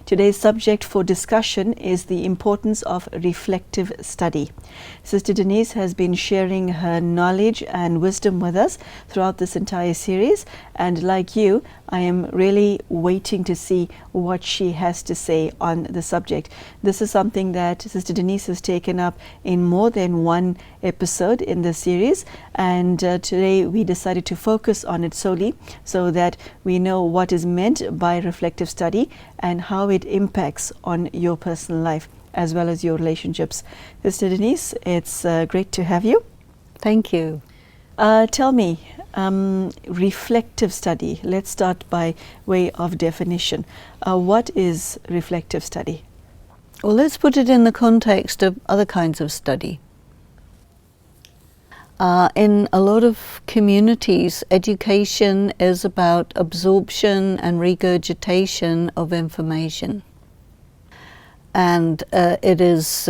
Today's subject for discussion is the importance of reflective study. Sister Denise has been sharing her knowledge and wisdom with us throughout this entire series, and like you, I am really waiting to see what she has to say on the subject. This is something that Sister Denise has taken up in more than one episode in the series, and today we decided to focus on it solely so that we know what is meant by reflective study and how it impacts on your personal life as well as your relationships. Sister Denise, it's great to have you. Thank you. Tell me, reflective study, let's start by way of definition. What is reflective study? Well, let's put it in the context of other kinds of study. In a lot of communities, education is about absorption and regurgitation of information. And it is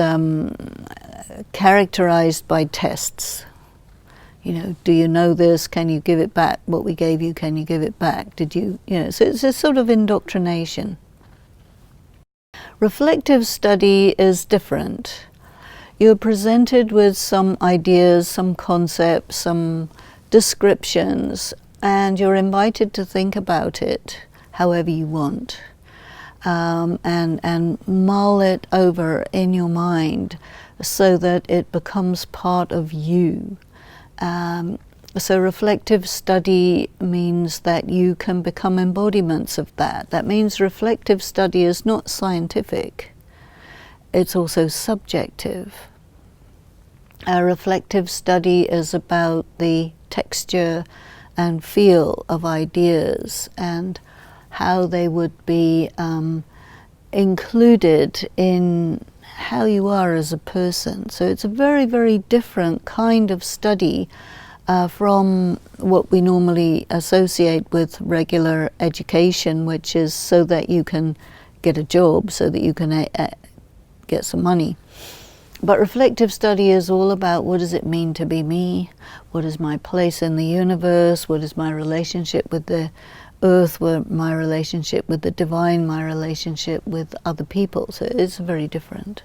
characterized by tests. You know, do you know this? Can you give it back? What we gave you, can you give it back? Did you, so it's a sort of indoctrination. Reflective study is different. You're presented with some ideas, some concepts, some descriptions, and you're invited to think about it however you want, and mull it over in your mind so that it becomes part of you. So reflective study means that you can become embodiments of that. That means reflective study is not scientific. It's also subjective. Reflective study is about the texture and feel of ideas and how they would be included in how you are as a person. So it's a very, very different kind of study from what we normally associate with regular education, which is so that you can get a job, so that you can get some money. But reflective study is all about what does it mean to be me, what is my place in the universe, what is my relationship with the earth, what my relationship with the divine, my relationship with other people. So it's very different.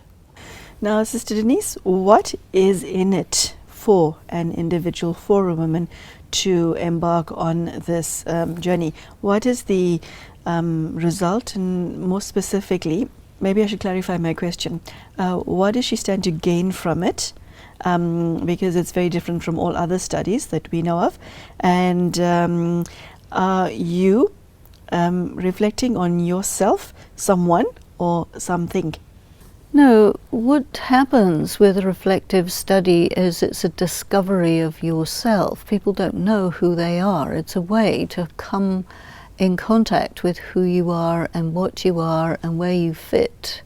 Now, Sister Denise, what is in it for an individual, for a woman, to embark on this journey? What is the result, and more specifically, maybe I should clarify my question. What does she stand to gain from it? Because it's very different from all other studies that we know of. And are you reflecting on yourself, someone, or something? No, what happens with reflective study is it's a discovery of yourself. People don't know who they are. It's a way to come in contact with who you are and what you are and where you fit.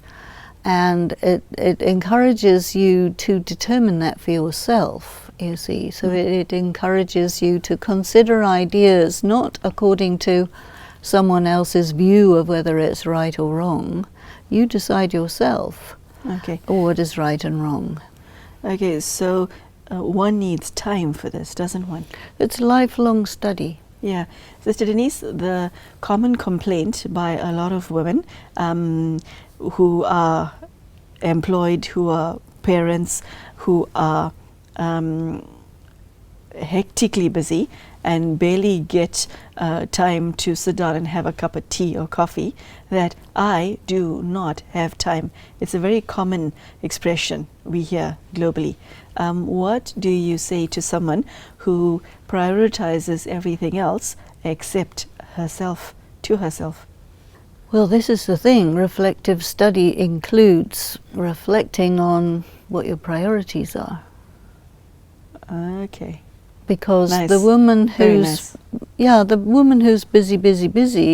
And it encourages you to determine that for yourself, you see. So it encourages you to consider ideas not according to someone else's view of whether it's right or wrong. You decide yourself what is right and wrong. Okay, so one needs time for this, doesn't one? It's a lifelong study. Yeah. Sister Denise, the common complaint by a lot of women who are employed, who are parents, who are hectically busy and barely get time to sit down and have a cup of tea or coffee, that I do not have time. It's a very common expression we hear globally. What do you say to someone who prioritizes everything else except herself, to herself? Well, this is the thing. Reflective study includes reflecting on what your priorities are. Okay. Because nice. the woman who's nice. The woman who's busy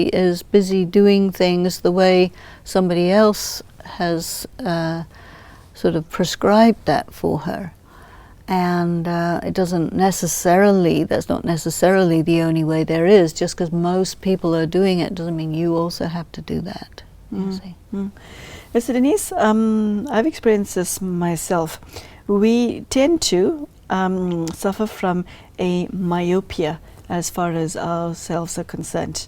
is busy doing things the way somebody else has sort of prescribed that for her. And it doesn't necessarily, that's not necessarily the only way there is. Just because most people are doing it doesn't mean you also have to do that. You see. Mr. Denise, I've experienced this myself. We tend to suffer from a myopia as far as ourselves are concerned.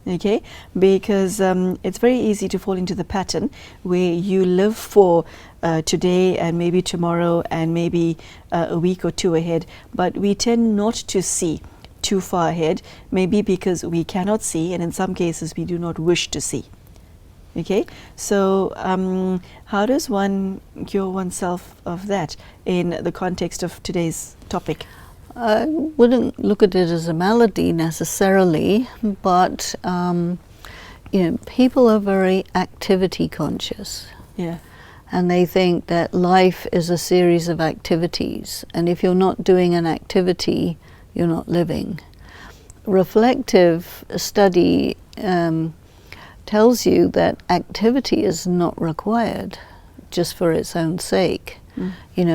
Okay, because it's very easy to fall into the pattern where you live for today and maybe tomorrow and maybe a week or two ahead, but we tend not to see too far ahead, maybe because we cannot see, and in some cases we do not wish to see. Okay, so how does one cure oneself of that in the context of today's topic? I wouldn't look at it as a malady necessarily, but people are very activity conscious. Yeah. And they think that life is a series of activities, and if you're not doing an activity, you're not living. Reflective study tells you that activity is not required just for its own sake.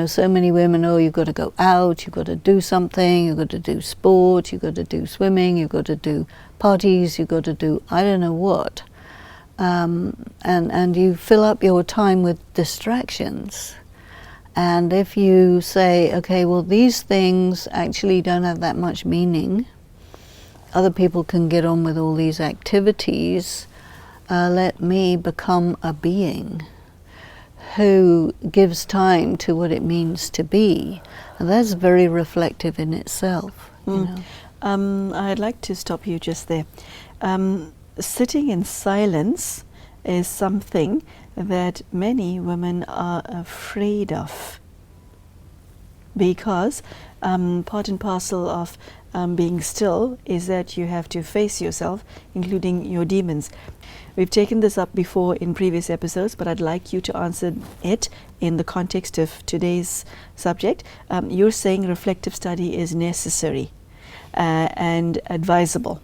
So many women, you've got to go out, you've got to do something, you've got to do sport, you've got to do swimming, you've got to do parties, you've got to do I don't know what. And you fill up your time with distractions. And if you say, okay, well, these things actually don't have that much meaning, other people can get on with all these activities, let me become a being who gives time to what it means to be. And that's very reflective in itself. I'd like to stop you just there. Sitting in silence is something that many women are afraid of, because part and parcel of being still is that you have to face yourself, including your demons. We've taken this up before in previous episodes, but I'd like you to answer it in the context of today's subject. You're saying reflective study is necessary and advisable,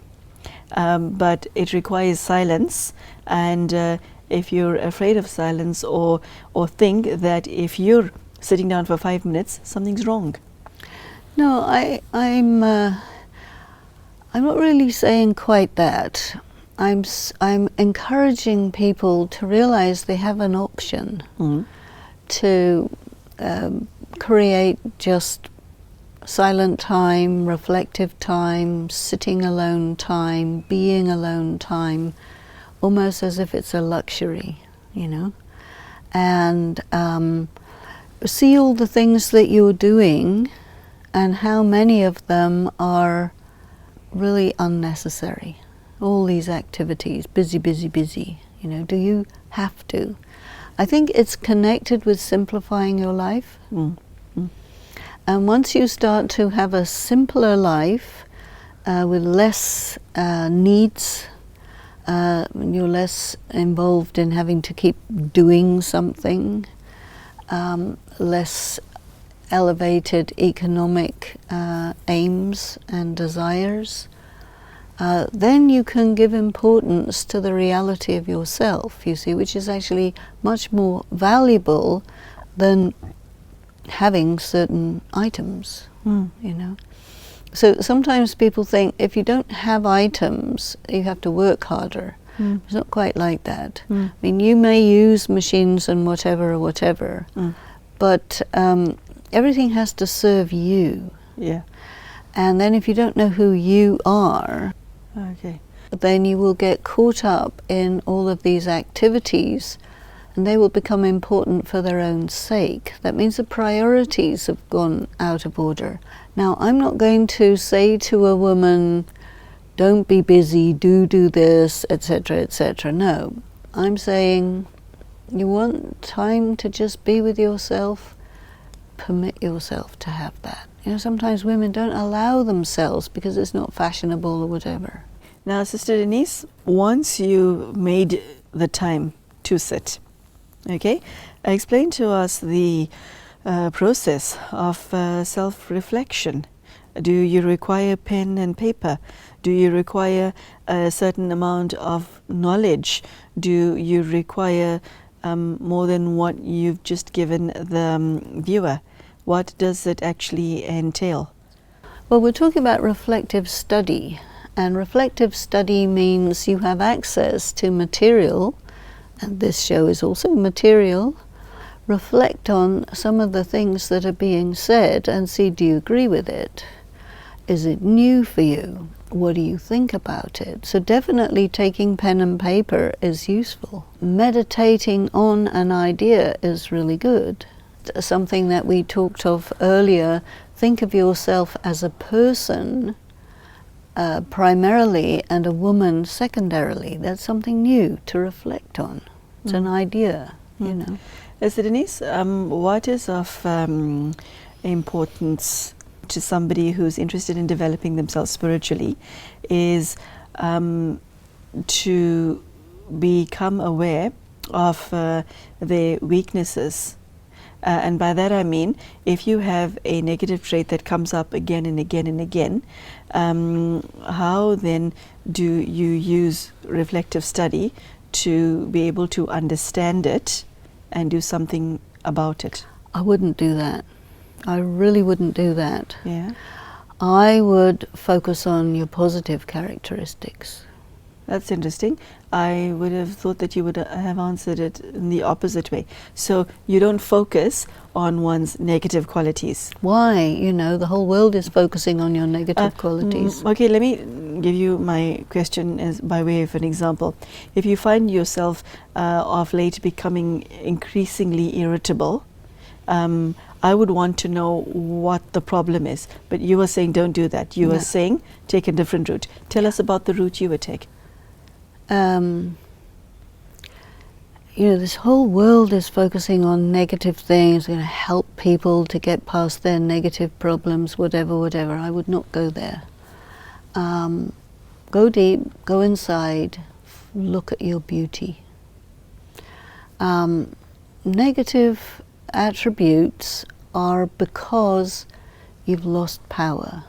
but it requires silence, and if you're afraid of silence or think that if you're sitting down for 5 minutes, something's wrong. No, I'm not really saying quite that. I'm encouraging people to realize they have an option to create just silent time, reflective time, sitting alone time, being alone time, almost as if it's a luxury, and see all the things that you're doing and how many of them are really unnecessary. All these activities, busy, busy, busy, do you have to? I think it's connected with simplifying your life. And once you start to have a simpler life with less needs, you're less involved in having to keep doing something, less elevated economic aims and desires, then you can give importance to the reality of yourself, you see, which is actually much more valuable than having certain items, So sometimes people think if you don't have items, you have to work harder. It's not quite like that. I mean, you may use machines and whatever, but everything has to serve you. Yeah. And then if you don't know who you are, then you will get caught up in all of these activities, and they will become important for their own sake. That means the priorities have gone out of order. Now, I'm not going to say to a woman, don't be busy, do this, etc., etc. No, I'm saying you want time to just be with yourself, permit yourself to have that. Sometimes women don't allow themselves because it's not fashionable or whatever. Now, Sister Denise, once you made the time to sit, explain to us the process of self-reflection. Do you require pen and paper? Do you require a certain amount of knowledge? Do you require more than what you've just given the viewer? What does it actually entail? Well, we're talking about reflective study, and reflective study means you have access to material, and this show is also material. Reflect on some of the things that are being said and see, do you agree with it? Is it new for you? what do you think about it? So definitely taking pen and paper is useful. Meditating on an idea is really good. Something that we talked of earlier, think of yourself as a person primarily and a woman secondarily. That's something new to reflect on. It's an idea, you know. So Denise, what is of importance to somebody who's interested in developing themselves spiritually is to become aware of their weaknesses. And by that I mean, if you have a negative trait that comes up again and again and again, how then do you use reflective study to be able to understand it and do something about it? I wouldn't do that. I really wouldn't do that. Yeah. I would focus on your positive characteristics. That's interesting. I would have thought that you would have answered it in the opposite way. So you don't focus on one's negative qualities. Why? You know, the whole world is focusing on your negative qualities. Okay, let me give you my question as by way of an example. If you find yourself of late becoming increasingly irritable, I would want to know what the problem is. But you were saying don't do that. You were saying take a different route. Tell us about the route you would take. You know, this whole world is focusing on negative things, going to help people to get past their negative problems, whatever. I would not go there. Go deep, go inside, look at your beauty. Negative attributes are because you've lost power.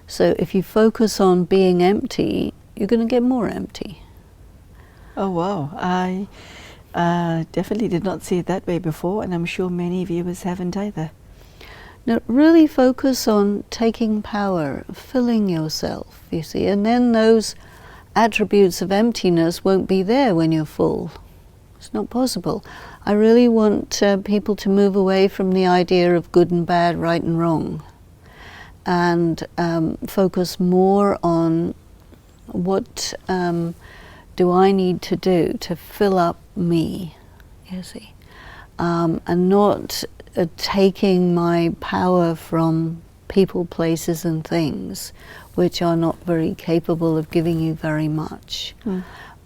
So if you focus on being empty, you're going to get more empty. Oh wow, I definitely did not see it that way before, and I'm sure many viewers haven't either. Now really focus on taking power, filling yourself, you see, and then those attributes of emptiness won't be there when you're full. It's not possible. I really want people to move away from the idea of good and bad, right and wrong, and focus more on what do I need to do to fill up me, you see, and not taking my power from people, places and things which are not very capable of giving you very much.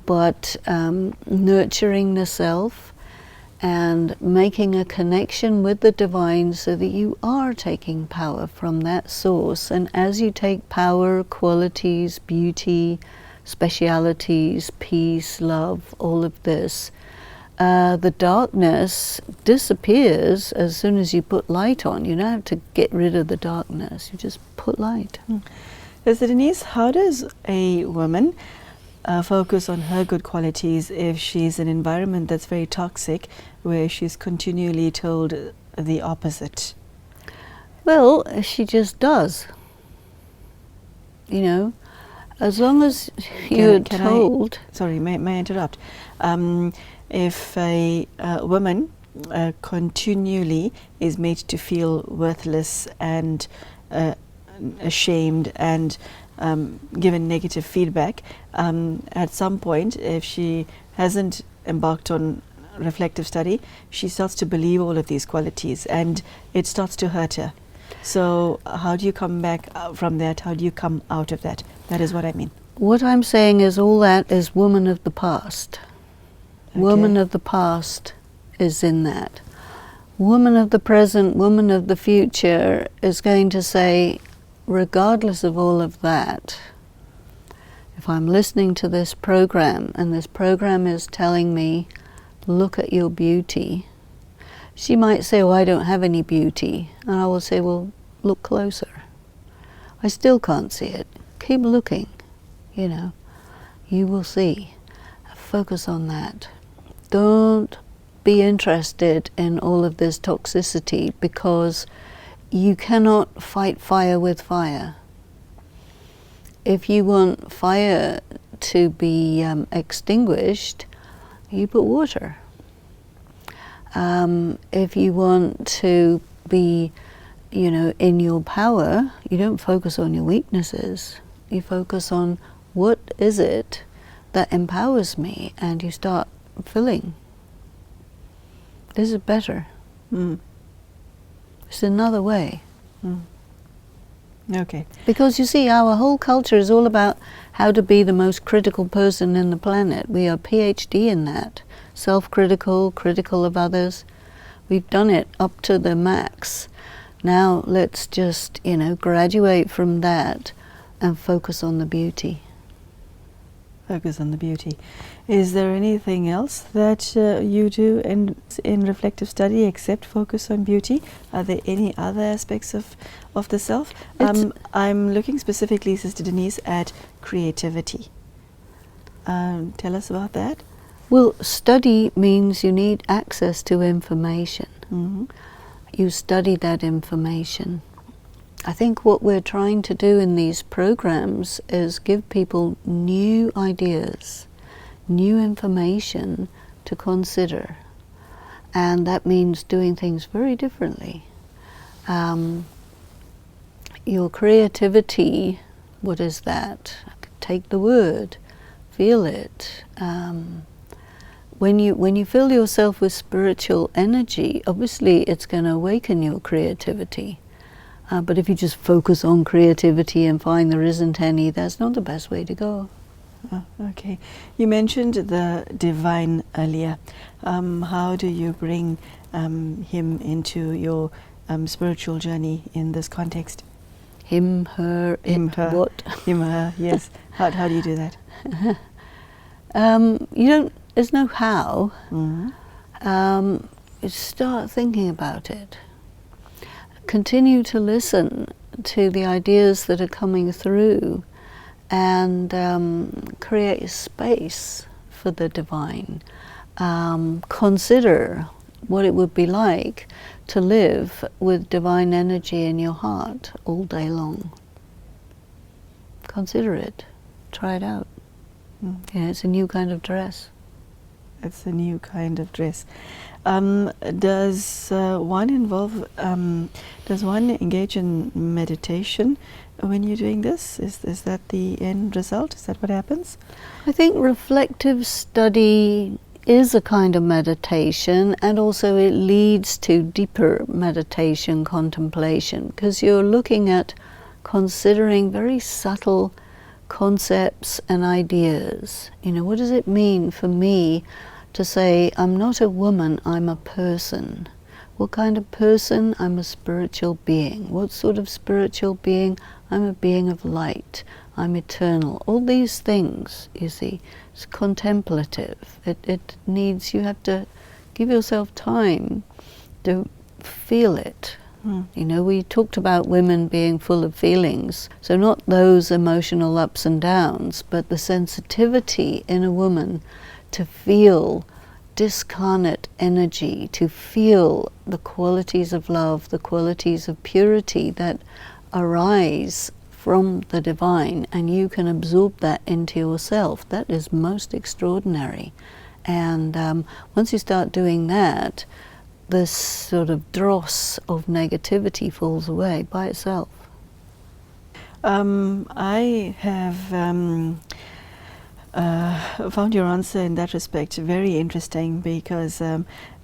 But nurturing the self and making a connection with the divine so that you are taking power from that source. And as you take power, qualities, beauty, specialities, peace, love, all of this, the darkness disappears as soon as you put light on. You don't have to get rid of the darkness, you just put light. So Denise, how does a woman focus on her good qualities if she's in an environment that's very toxic, where she's continually told the opposite? Well, she just does. You know, as long as you're told... Sorry, may I interrupt? If a woman continually is made to feel worthless and ashamed and given negative feedback, at some point, if she hasn't embarked on reflective study, she starts to believe all of these qualities and it starts to hurt her. So how do you come back from that? How do you come out of that? That is what I mean. What I'm saying is all that is woman of the past. Okay. Woman of the past is in that. Woman of the present, woman of the future is going to say, regardless of all of that, if I'm listening to this program and this program is telling me, look at your beauty, she might say, oh, I don't have any beauty. And I will say, well, look closer. I still can't see it. Keep looking, you know. You will see. Focus on that. Don't be interested in all of this toxicity, because you cannot fight fire with fire. If you want fire to be extinguished, you put water. If you want to be, you know, in your power, you don't focus on your weaknesses. You focus on what is it that empowers me, and you start filling. This is better. It's another way. Okay. Because you see, our whole culture is all about how to be the most critical person in the planet. We are PhD in that. Self-critical, critical of others. We've done it up to the max. Now let's just, graduate from that and focus on the beauty. Focus on the beauty. Is there anything else that you do in reflective study except focus on beauty? Are there any other aspects of the self? I'm looking specifically, Sister Denise, at creativity. Tell us about that. Well, study means you need access to information. You study that information. I think what we're trying to do in these programs is give people new ideas, new information to consider. And that means doing things very differently. Your creativity, what is that? Take the word, feel it. When you fill yourself with spiritual energy, obviously it's going to awaken your creativity. But if you just focus on creativity and find there isn't any, that's not the best way to go. Okay. You mentioned the divine earlier. How do you bring him into your spiritual journey in this context? Him, her, Him, it, her. what? Him, her, yes. How do you do that? There's no how. Start thinking about it. Continue to listen to the ideas that are coming through and create space for the divine. Consider what it would be like to live with divine energy in your heart all day long. Consider it. Try it out. It's a new kind of dress. It's a new kind of dress. Does one engage in meditation when you're doing this? Is that the end result? Is that what happens? I think reflective study is a kind of meditation, and also it leads to deeper meditation, contemplation, because you're looking at considering very subtle concepts and ideas. What does it mean for me to say, I'm not a woman, I'm a person? What kind of person? I'm a spiritual being. What sort of spiritual being? I'm a being of light. I'm eternal. All these things, you see, it's contemplative. It needs, you have to give yourself time to feel it. We talked about women being full of feelings. So not those emotional ups and downs, but the sensitivity in a woman to feel discarnate energy, to feel the qualities of love, the qualities of purity that arise from the divine, and you can absorb that into yourself. That is most extraordinary. And once you start doing that, this sort of dross of negativity falls away by itself. I have found your answer in that respect very interesting, because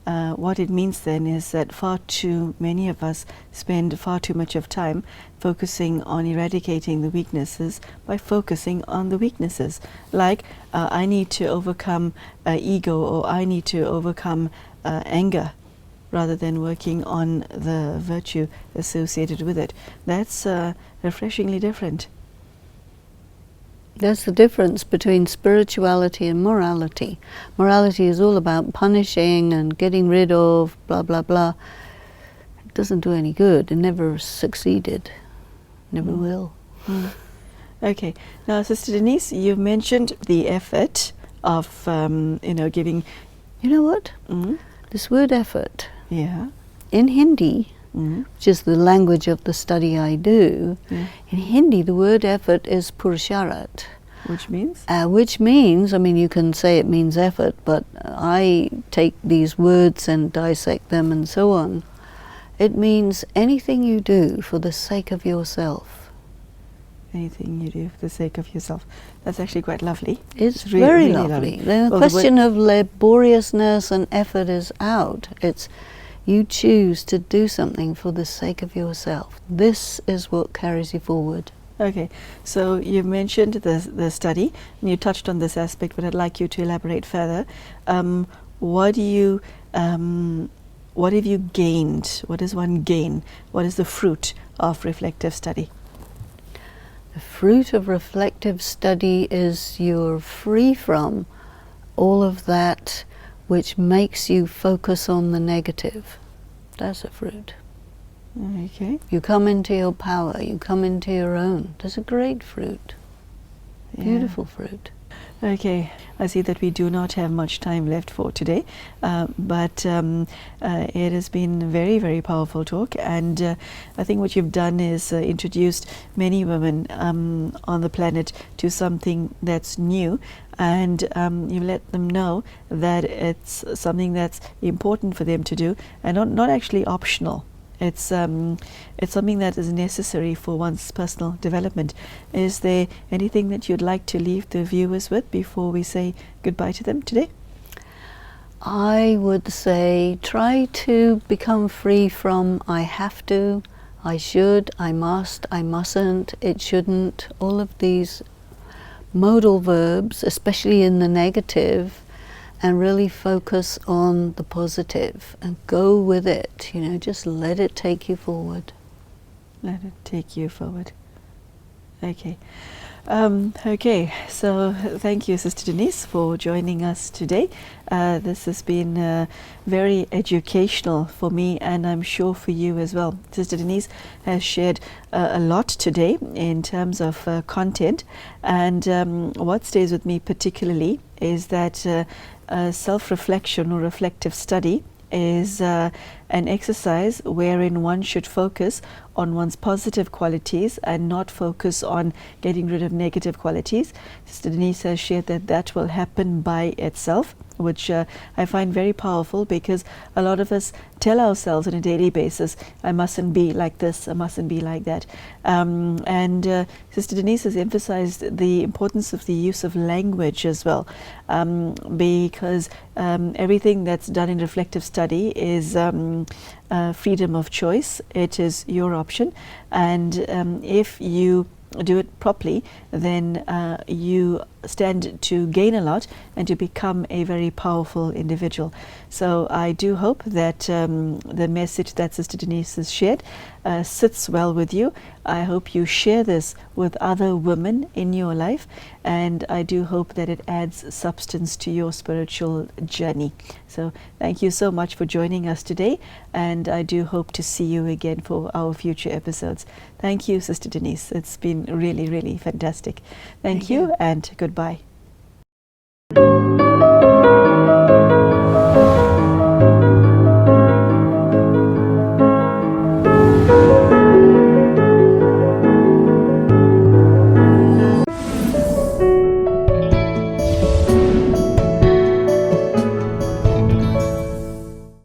what it means then is that far too many of us spend far too much of time focusing on eradicating the weaknesses by focusing on the weaknesses. Like, I need to overcome ego, or I need to overcome anger, rather than working on the virtue associated with it. That's refreshingly different. That's the difference between spirituality and morality. Morality is all about punishing and getting rid of, blah, blah, blah. It doesn't do any good. It never succeeded. Never will. Okay. Now, Sister Denise, you've mentioned the effort of, giving... You know what? This word effort, Yeah. in Hindi, which is the language of the study I do, in Hindi the word effort is purusharat. Which means? Which means, you can say it means effort, but I take these words and dissect them and so on. It means anything you do for the sake of yourself. anything you do for the sake of yourself. That's actually quite lovely. It's really, very really lovely. The Well, the question of laboriousness and effort is out. It's you choose to do something for the sake of yourself. This is what carries you forward. Okay, so you mentioned the study, and you touched on this aspect, but I'd like you to elaborate further. What have you gained? What does one gain? What is the fruit of reflective study? The fruit of reflective study is you're free from all of that which makes you focus on the negative. That's a fruit. Okay. You come into your power, you come into your own. That's a great fruit. Yeah. Beautiful fruit. Okay, I see that we do not have much time left for today, but it has been a very, very powerful talk, and I think what you've done is introduced many women on the planet to something that's new, and you let them know that it's something that's important for them to do, and not actually optional. It's something that is necessary for one's personal development. Is there anything that you'd like to leave the viewers with before we say goodbye to them today? I would say try to become free from I have to, I should, I must, I mustn't, it shouldn't, all of these modal verbs, especially in the negative, and really focus on the positive and go with it, just let it take you forward. Let it take you forward. Okay. Okay, so thank you, Sister Denise, for joining us today. This has been very educational for me, and I'm sure for you as well. Sister Denise has shared a lot today in terms of content, and what stays with me particularly is that self-reflection or reflective study is an exercise wherein one should focus on one's positive qualities and not focus on getting rid of negative qualities. Sister Denise has shared that will happen by itself, which I find very powerful, because a lot of us tell ourselves on a daily basis, I mustn't be like this, I mustn't be like that. And Sister Denise has emphasized the importance of the use of language as well, because everything that's done in reflective study is freedom of choice. It is your option, and if you do it properly, then you stand to gain a lot and to become a very powerful individual. So I do hope that the message that Sister Denise has shared sits well with you. I hope you share this with other women in your life, and I do hope that it adds substance to your spiritual journey. So thank you so much for joining us today, and I do hope to see you again for our future episodes. Thank you, Sister Denise. It's been really, really fantastic. Thank you, and goodbye.